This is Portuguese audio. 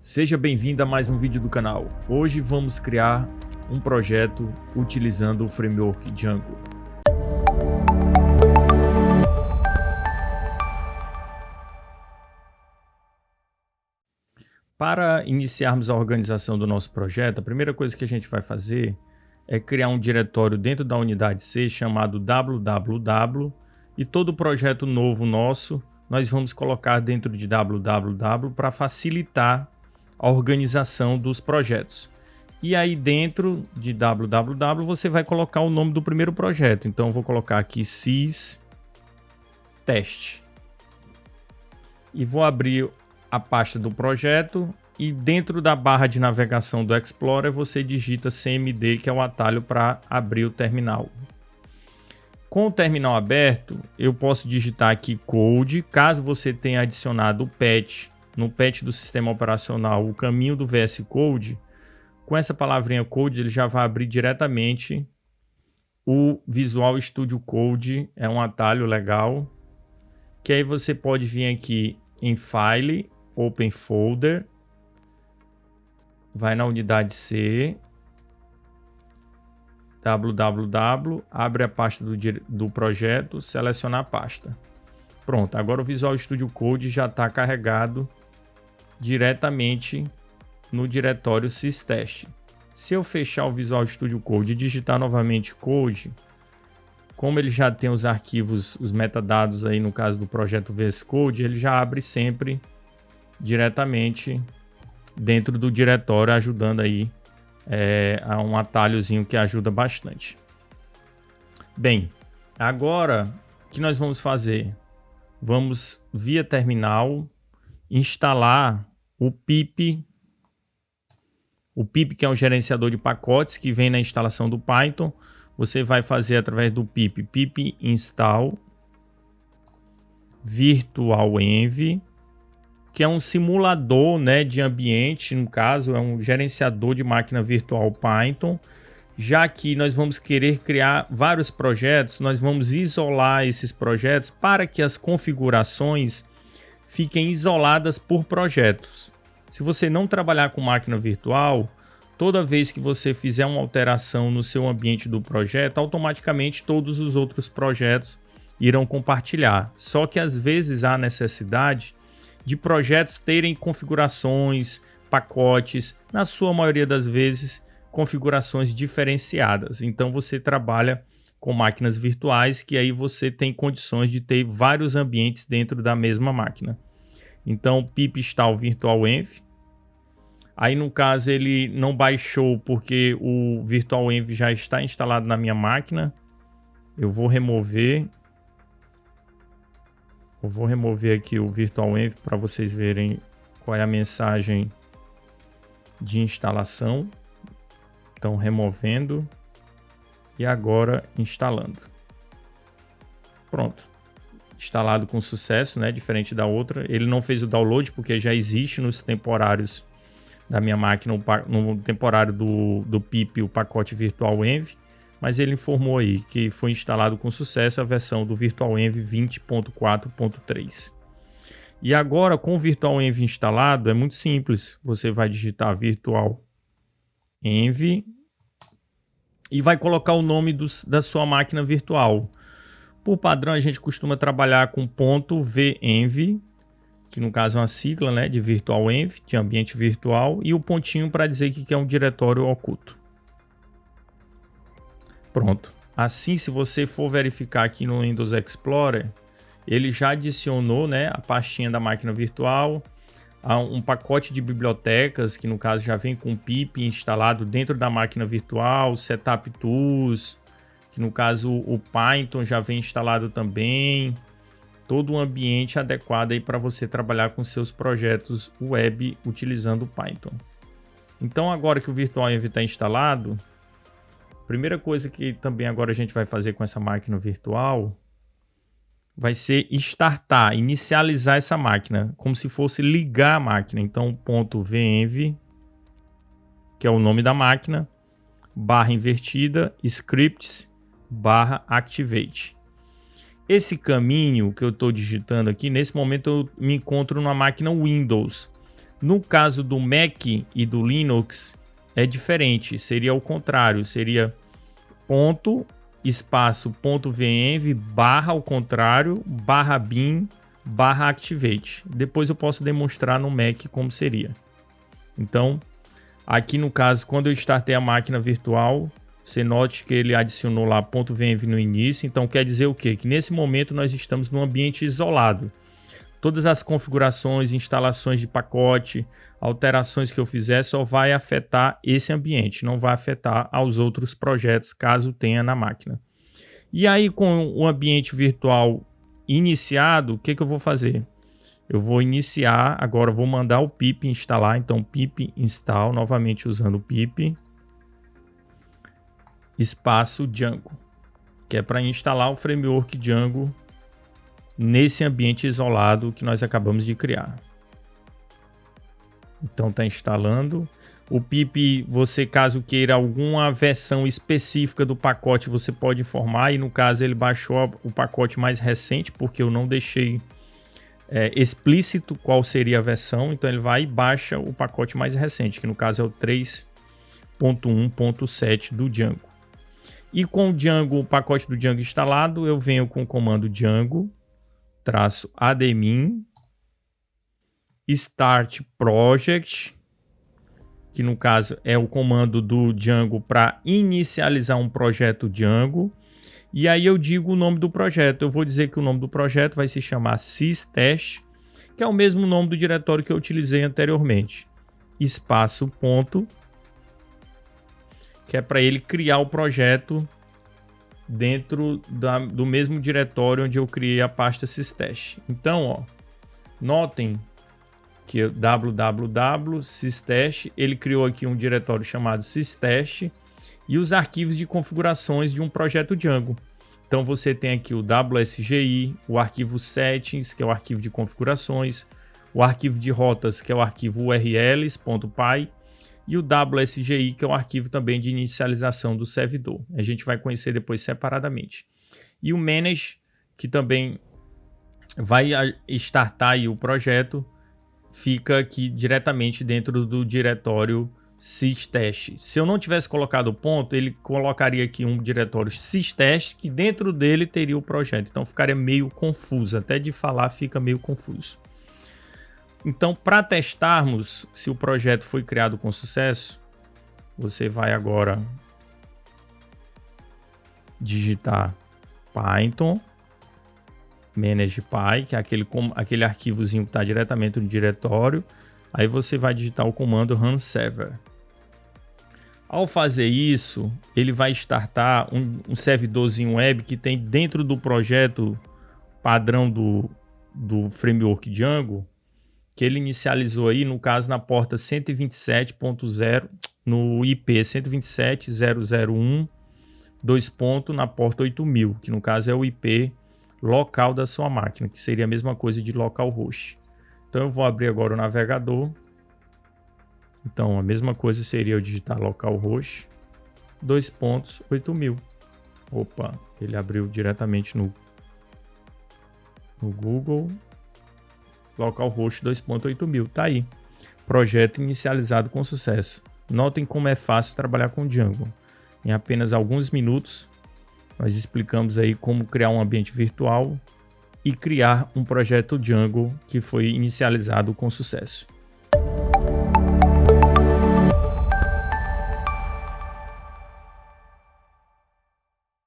Seja bem-vindo a mais um vídeo do canal. Hoje vamos criar um projeto utilizando o framework Django. Para iniciarmos a organização do nosso projeto, a primeira coisa que a gente vai fazer é criar um diretório dentro da unidade C chamado www, e todo projeto novo nosso nós vamos colocar dentro de www para facilitar a organização dos projetos. E aí dentro de www você vai colocar o nome do primeiro projeto. Então eu vou colocar aqui sys teste e vou abrir a pasta do projeto, e dentro da barra de navegação do Explorer você digita cmd, que é o atalho para abrir o terminal. Com o terminal aberto, eu posso digitar aqui code, caso você tenha adicionado o patch no patch do sistema operacional, o caminho do VS Code. Com essa palavrinha code, ele já vai abrir diretamente o Visual Studio Code. É um atalho legal, que aí você pode vir aqui em File, Open Folder, vai na unidade C, www, abre a pasta do projeto, seleciona a pasta. Pronto, agora o Visual Studio Code já está carregado diretamente no diretório sys-teste. Se eu fechar o Visual Studio Code e digitar novamente code, como ele já tem os arquivos, os metadados aí no caso do projeto VS Code, ele já abre sempre diretamente dentro do diretório, ajudando aí a um atalhozinho que ajuda bastante. Bem, agora o que nós vamos fazer? Vamos via terminal instalar o pip, que é um gerenciador de pacotes que vem na instalação do Python. Você vai fazer através do pip install virtualenv, que é um simulador, né, de ambiente, no caso é um gerenciador de máquina virtual Python. Já que nós vamos querer criar vários projetos, nós vamos isolar esses projetos para que as configurações fiquem isoladas por projetos. Se você não trabalhar com máquina virtual, toda vez que você fizer uma alteração no seu ambiente do projeto, automaticamente todos os outros projetos irão compartilhar. Só que às vezes há necessidade de projetos terem configurações, pacotes, na sua maioria das vezes, configurações diferenciadas. Então você trabalha com máquinas virtuais, que aí você tem condições de ter vários ambientes dentro da mesma máquina. Então pip install virtualenv. Aí no caso ele não baixou porque o virtualenv já está instalado na minha máquina. Eu vou remover aqui o virtualenv para vocês verem qual é a mensagem de instalação. Então removendo e agora instalando. Pronto, instalado com sucesso, né? Diferente da outra. Ele não fez o download porque já existe nos temporários da minha máquina, no temporário do pip, o pacote virtualenv, mas ele informou aí que foi instalado com sucesso a versão do virtualenv 20.4.3. E agora, com o virtualenv instalado, é muito simples. Você vai digitar virtualenv e vai colocar o nome da sua máquina virtual. Por padrão, a gente costuma trabalhar com .venv, que no caso é uma sigla, né, de virtualenv, de ambiente virtual, e o pontinho para dizer que é um diretório oculto. Pronto. Assim, se você for verificar aqui no Windows Explorer, ele já adicionou, né, a pastinha da máquina virtual, um pacote de bibliotecas, que no caso já vem com pip instalado dentro da máquina virtual, setup tools, que no caso o Python já vem instalado também. Todo um ambiente adequado aí para você trabalhar com seus projetos web utilizando o Python. Então agora que o virtualenv está instalado, a primeira coisa que também agora a gente vai fazer com essa máquina virtual vai ser startar, inicializar essa máquina, como se fosse ligar a máquina. Então .venv, que é o nome da máquina, barra invertida, scripts, barra activate. Esse caminho que eu estou digitando aqui, nesse momento eu me encontro numa máquina Windows. No caso do Mac e do Linux é diferente, seria o contrário, seria ponto, espaço, ponto .venv, barra ao contrário, barra bin, barra activate. Depois eu posso demonstrar no Mac como seria. Então, aqui no caso, quando eu startei a máquina virtual, você note que ele adicionou lá ponto .venv no início. Então quer dizer o quê? Que nesse momento nós estamos num ambiente isolado. Todas as configurações, instalações de pacote, alterações que eu fizer só vai afetar esse ambiente, não vai afetar aos outros projetos, caso tenha na máquina. E aí, com o ambiente virtual iniciado, o que eu vou fazer? Eu vou iniciar, agora vou mandar o pip instalar, então pip install, novamente usando o pip, espaço Django, que é para instalar o framework Django nesse ambiente isolado que nós acabamos de criar. Então está instalando. O pip, você caso queira alguma versão específica do pacote, você pode informar. E no caso ele baixou o pacote mais recente, porque eu não deixei explícito qual seria a versão. Então ele vai e baixa o pacote mais recente, que no caso é o 3.1.7 do Django. E com o Django, o pacote do Django instalado, eu venho com o comando Django -admin start project, que no caso é o comando do Django para inicializar um projeto Django. E aí eu digo o nome do projeto. Eu vou dizer que o nome do projeto vai se chamar systest, que é o mesmo nome do diretório que eu utilizei anteriormente. Espaço ponto, que é para ele criar o projeto dentro do mesmo diretório onde eu criei a pasta systest. Então, ó, notem que www systest, ele criou aqui um diretório chamado systest e os arquivos de configurações de um projeto Django. Então você tem aqui o WSGI, o arquivo settings, que é o arquivo de configurações, o arquivo de rotas, que é o arquivo urls.py, e o WSGI, que é o arquivo também de inicialização do servidor. A gente vai conhecer depois separadamente. E o manage, que também vai startar aí o projeto, fica aqui diretamente dentro do diretório systest. Se eu não tivesse colocado o ponto, ele colocaria aqui um diretório systest, que dentro dele teria o projeto. Então ficaria meio confuso, até de falar fica meio confuso. Então, para testarmos se o projeto foi criado com sucesso, você vai agora digitar Python manage.py, que é aquele arquivozinho que está diretamente no diretório. Aí você vai digitar o comando run server. Ao fazer isso, ele vai startar um servidorzinho web que tem dentro do projeto padrão do framework Django, que ele inicializou aí, no caso, na porta 127.0, no IP 127.001, na porta 8000, que no caso é o IP local da sua máquina, que seria a mesma coisa de localhost. Então eu vou abrir agora o navegador. Então a mesma coisa seria eu digitar localhost 8000. Opa, ele abriu diretamente no Google. Localhost 2.8000, tá aí. Projeto inicializado com sucesso. Notem como é fácil trabalhar com Django. Em apenas alguns minutos, nós explicamos aí como criar um ambiente virtual e criar um projeto Django que foi inicializado com sucesso.